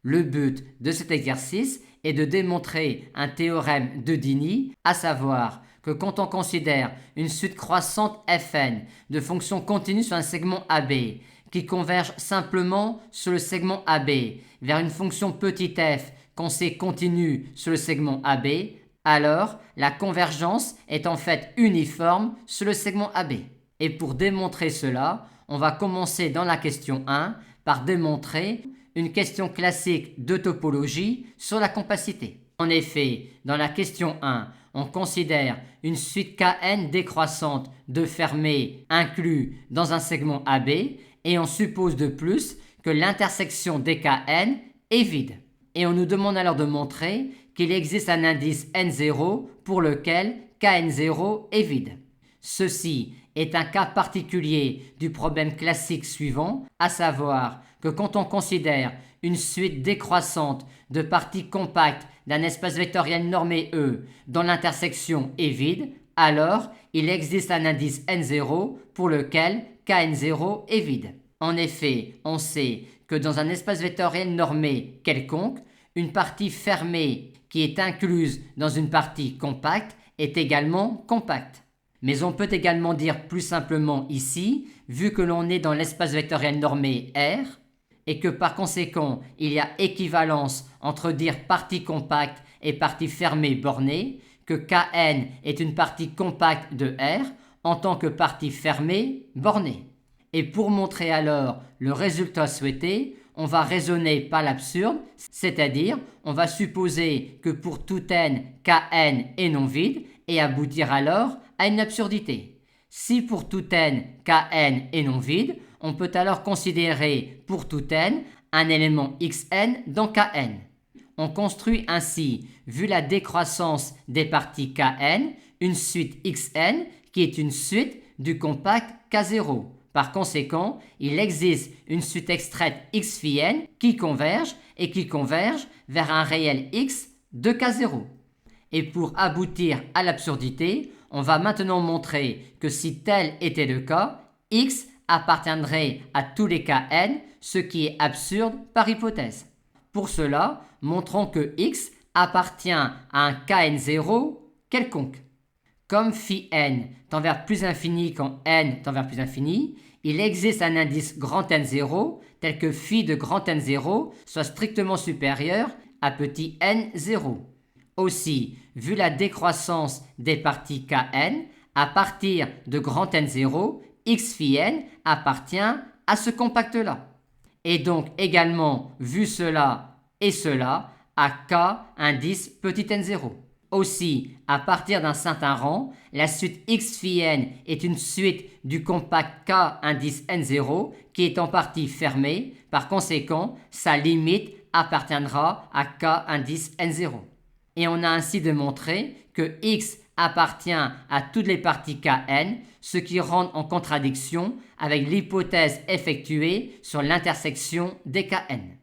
Le but de cet exercice est de démontrer un théorème de Dini, à savoir que quand on considère une suite croissante Fn de fonctions continues sur un segment AB qui convergent simplement sur le segment AB vers une fonction petit f qu'on sait continue sur le segment AB, alors la convergence est en fait uniforme sur le segment AB. Et pour démontrer cela, on va commencer dans la question 1 par démontrer une question classique de topologie sur la compacité. En effet, dans la question 1, on considère une suite Kn décroissante de fermés inclus dans un segment AB et on suppose de plus que l'intersection des Kn est vide. Et on nous demande alors de montrer qu'il existe un indice N0 pour lequel Kn0 est vide. Ceci est un cas particulier du problème classique suivant, à savoir que quand on considère une suite décroissante de parties compactes d'un espace vectoriel normé E dont l'intersection est vide, alors il existe un indice N0 pour lequel Kn0 est vide. En effet, on sait que dans un espace vectoriel normé quelconque, une partie fermée qui est incluse dans une partie compacte est également compacte. Mais on peut également dire plus simplement ici, vu que l'on est dans l'espace vectoriel normé R, et que par conséquent il y a équivalence entre dire partie compacte et partie fermée bornée, que Kn est une partie compacte de R en tant que partie fermée bornée. Et pour montrer alors le résultat souhaité, on va raisonner par l'absurde, c'est-à-dire on va supposer que pour tout n, Kn est non vide et aboutir alors à une absurdité. Si pour tout n, Kn est non vide, on peut alors considérer pour tout n un élément xn dans Kn. On construit ainsi, vu la décroissance des parties Kn, une suite xn qui est une suite du compact K0. Par conséquent, il existe une suite extraite x phi n qui converge vers un réel x de K0. Et pour aboutir à l'absurdité, on va maintenant montrer que si tel était le cas, x appartiendrait à tous les Kn, ce qui est absurde par hypothèse. Pour cela, montrons que x appartient à un Kn0 quelconque. Comme phi n tend vers plus infini quand n tend vers plus infini, il existe un indice grand N0 tel que phi de grand N0 soit strictement supérieur à petit n0. Aussi, vu la décroissance des parties Kn, à partir de grand N0, x phi n appartient à ce compact-là. Et donc également, vu cela et cela, à K indice petit n0. Aussi, à partir d'un certain rang, la suite x phi n est une suite du compact K indice n0 qui est en partie fermée. Par conséquent, sa limite appartiendra à K indice n0. Et on a ainsi démontré que x appartient à toutes les parties Kn, ce qui rentre en contradiction avec l'hypothèse effectuée sur l'intersection des Kn.